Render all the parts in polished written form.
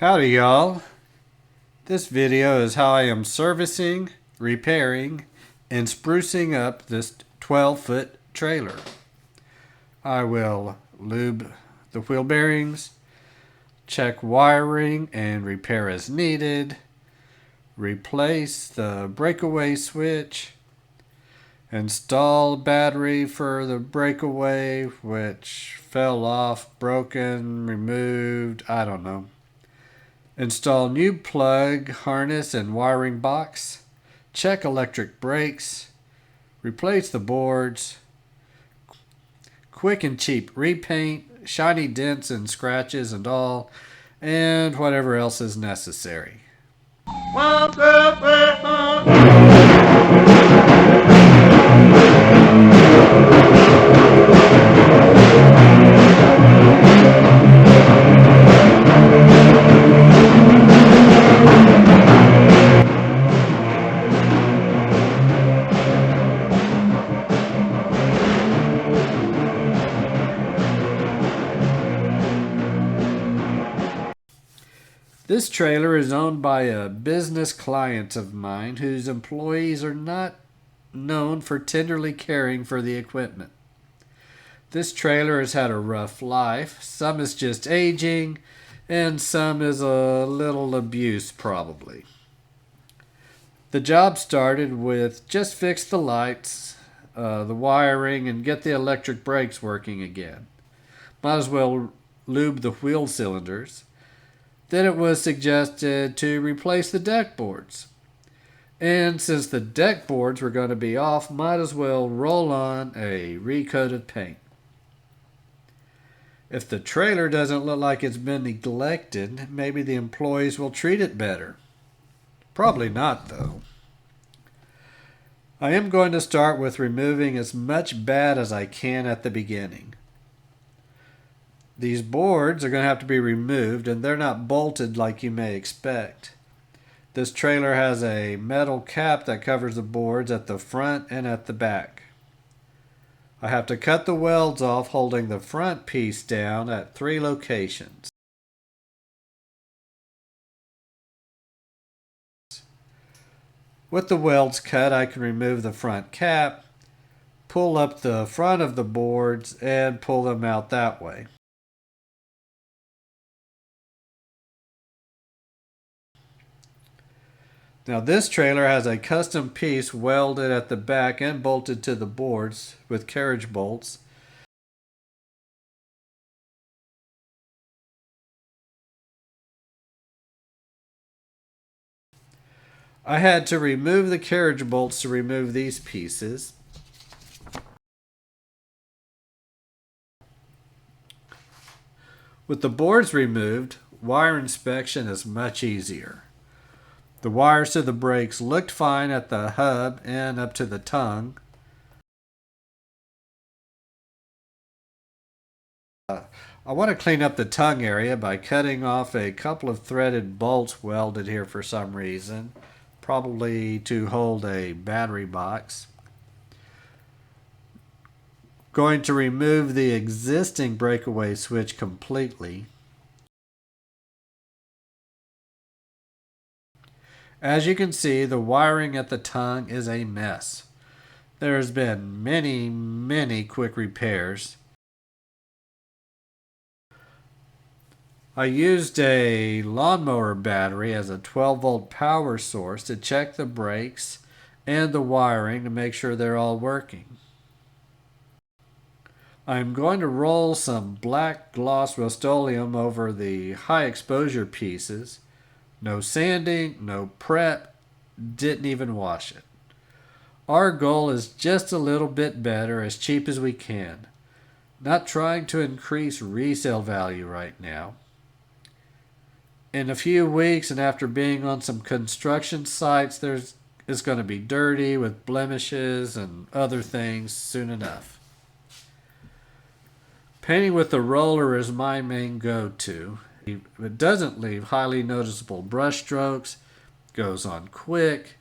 Howdy y'all. This video is how I am servicing, repairing, and sprucing up this 12-foot trailer. I will lube the wheel bearings, check wiring and repair as needed, replace the breakaway switch, install battery for the breakaway which fell off, broken, removed, I don't know. Install new plug, harness, and wiring box. Check electric brakes. Replace the boards. Quick and cheap repaint, shiny dents and scratches and all, and whatever else is necessary. This trailer is owned by a business client of mine whose employees are not known for tenderly caring for the equipment. This trailer has had a rough life. Some is just aging, and some is a little abuse probably. The job started with just fix the lights, the wiring, and get the electric brakes working again. Might as well lube the wheel cylinders. Then it was suggested to replace the deck boards. And since the deck boards were going to be off, might as well roll on a recoated paint. If the trailer doesn't look like it's been neglected, maybe the employees will treat it better. Probably not, though. I am going to start with removing as much bad as I can at the beginning. These boards are going to have to be removed, and they're not bolted like you may expect. This trailer has a metal cap that covers the boards at the front and at the back. I have to cut the welds off holding the front piece down at 3 locations. With the welds cut, I can remove the front cap, pull up the front of the boards, and pull them out that way. Now this trailer has a custom piece welded at the back and bolted to the boards with carriage bolts. I had to remove the carriage bolts to remove these pieces. With the boards removed, wire inspection is much easier. The wires to the brakes looked fine at the hub and up to the tongue. I want to clean up the tongue area by cutting off a couple of threaded bolts welded here for some reason, probably to hold a battery box. Going to remove the existing breakaway switch completely. As you can see, the wiring at the tongue is a mess. There's been many quick repairs. I used a lawnmower battery as a 12-volt power source to check the brakes and the wiring to make sure they're all working. I'm going to roll some black gloss Rust-Oleum over the high exposure pieces. No sanding, no prep, didn't even wash it. Our goal is just a little bit better, as cheap as we can. Not trying to increase resale value right now. In a few weeks and after being on some construction sites, it's going to be dirty with blemishes and other things soon enough. Painting with the roller is my main go-to. It doesn't leave highly noticeable brush strokes, goes on quick.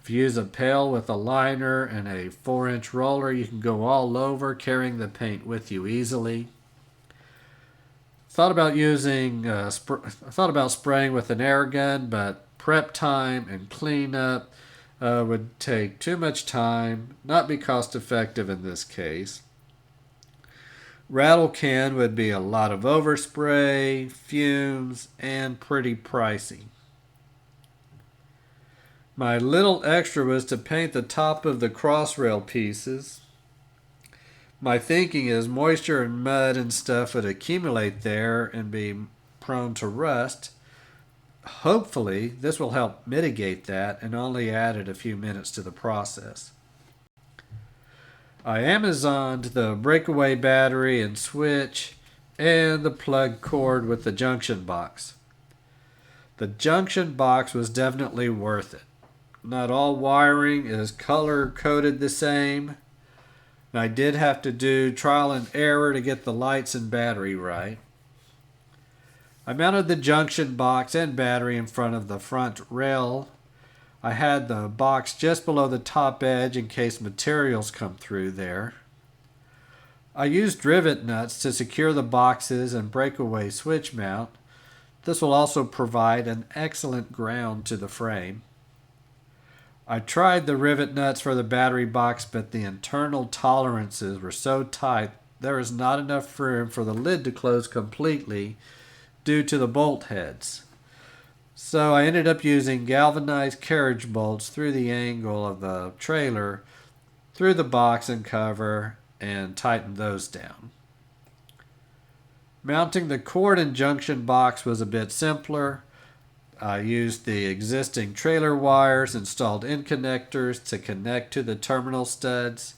If you use a pail with a liner and a 4-inch roller, you can go all over carrying the paint with you easily. Thought about thought about spraying with an air gun, but prep time and cleanup would take too much time, not be cost effective in this case. Rattle can would be a lot of overspray, fumes, and pretty pricey. My little extra was to paint the top of the crossrail pieces. My thinking is moisture and mud and stuff would accumulate there and be prone to rust. Hopefully, this will help mitigate that and only added a few minutes to the process. I Amazoned the breakaway battery and switch and the plug cord with the junction box. The junction box was definitely worth it. Not all wiring is color coded the same. And I did have to do trial and error to get the lights and battery right. I mounted the junction box and battery in front of the front rail. I had the box just below the top edge in case materials come through there. I used rivet nuts to secure the boxes and breakaway switch mount. This will also provide an excellent ground to the frame. I tried the rivet nuts for the battery box, but the internal tolerances were so tight there is not enough room for the lid to close completely due to the bolt heads. So I ended up using galvanized carriage bolts through the angle of the trailer, through the box and cover, and tightened those down. Mounting the cord and junction box was a bit simpler. I used the existing trailer wires, installed end connectors to connect to the terminal studs.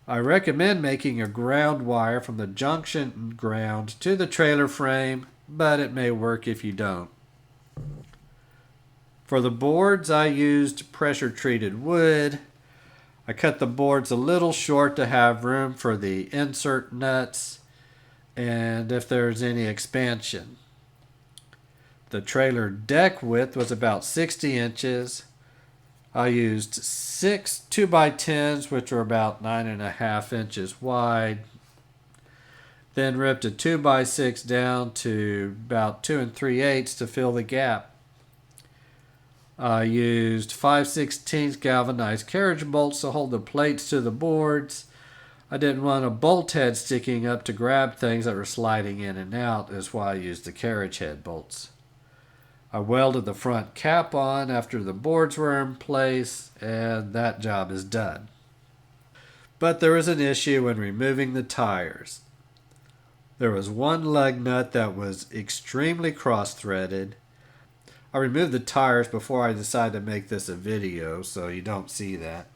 I recommend making a ground wire from the junction ground to the trailer frame, but it may work if you don't. For the boards, I used pressure-treated wood. I cut the boards a little short to have room for the insert nuts and if there's any expansion. The trailer deck width was about 60 inches. I used 6 2x10s, which were about 9.5 inches wide. Then ripped a 2x6 down to about 2 3/8 to fill the gap. I used 5/16 galvanized carriage bolts to hold the plates to the boards. I didn't want a bolt head sticking up to grab things that were sliding in and out, is why I used the carriage head bolts. I welded the front cap on after the boards were in place, and that job is done. But there was an issue when removing the tires. There was one lug nut that was extremely cross-threaded. I removed the tires before I decided to make this a video, so you don't see that.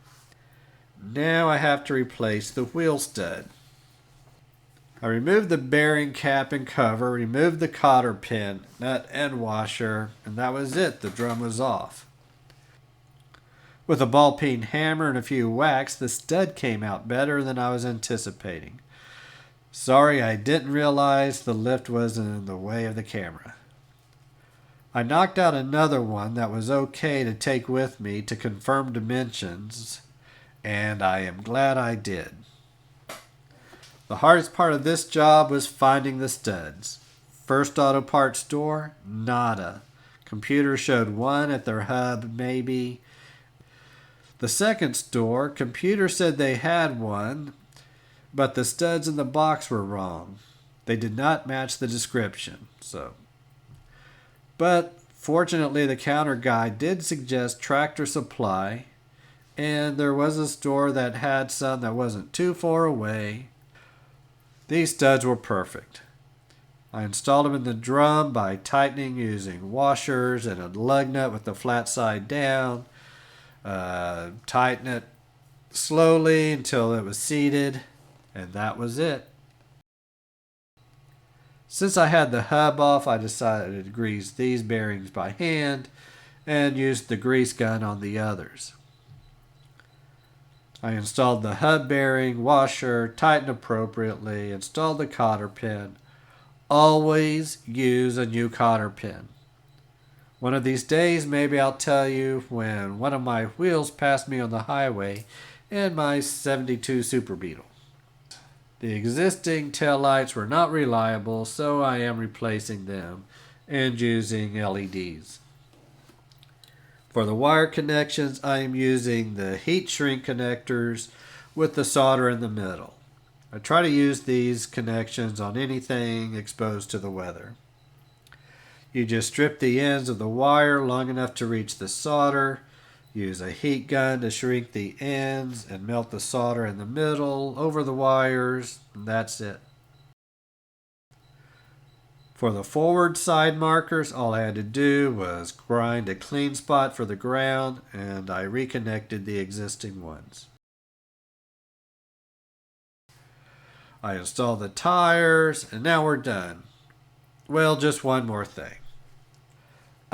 Now I have to replace the wheel stud. I removed the bearing cap and cover, removed the cotter pin, nut and washer, and that was it. The drum was off. With a ball peen hammer and a few whacks, the stud came out better than I was anticipating. Sorry, I didn't realize the lift was in the way of the camera. I knocked out another one that was okay to take with me to confirm dimensions, and I am glad I did. The hardest part of this job was finding the studs. First auto parts store, nada. Computer showed one at their hub, maybe. The second store, computer said they had one, but the studs in the box were wrong. They did not match the description, But fortunately, the counter guy did suggest Tractor Supply, and there was a store that had some that wasn't too far away. These studs were perfect. I installed them in the drum by tightening using washers and a lug nut with the flat side down. Tighten it slowly until it was seated, and that was it. Since I had the hub off, I decided to grease these bearings by hand and used the grease gun on the others. I installed the hub bearing, washer, tightened appropriately, installed the cotter pin. Always use a new cotter pin. One of these days, maybe I'll tell you when one of my wheels passed me on the highway in my '72 Super Beetle. The existing taillights were not reliable, so I am replacing them and using LEDs. For the wire connections, I am using the heat shrink connectors with the solder in the middle. I try to use these connections on anything exposed to the weather. You just strip the ends of the wire long enough to reach the solder, use a heat gun to shrink the ends, and melt the solder in the middle over the wires, and that's it. For the forward side markers, all I had to do was grind a clean spot for the ground, and I reconnected the existing ones. I installed the tires, and now we're done. Well, just one more thing.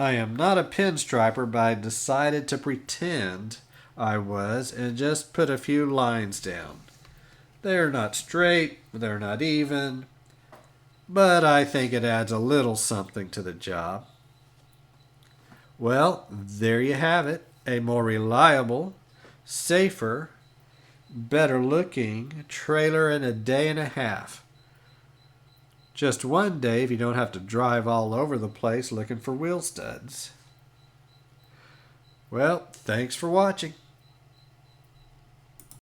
I am not a pinstriper, but I decided to pretend I was and just put a few lines down. They're not straight, they're not even, but I think it adds a little something to the job. Well, there you have it. A more reliable, safer, better looking trailer in a day and a half. Just one day if you don't have to drive all over the place looking for wheel studs. Well, thanks for watching.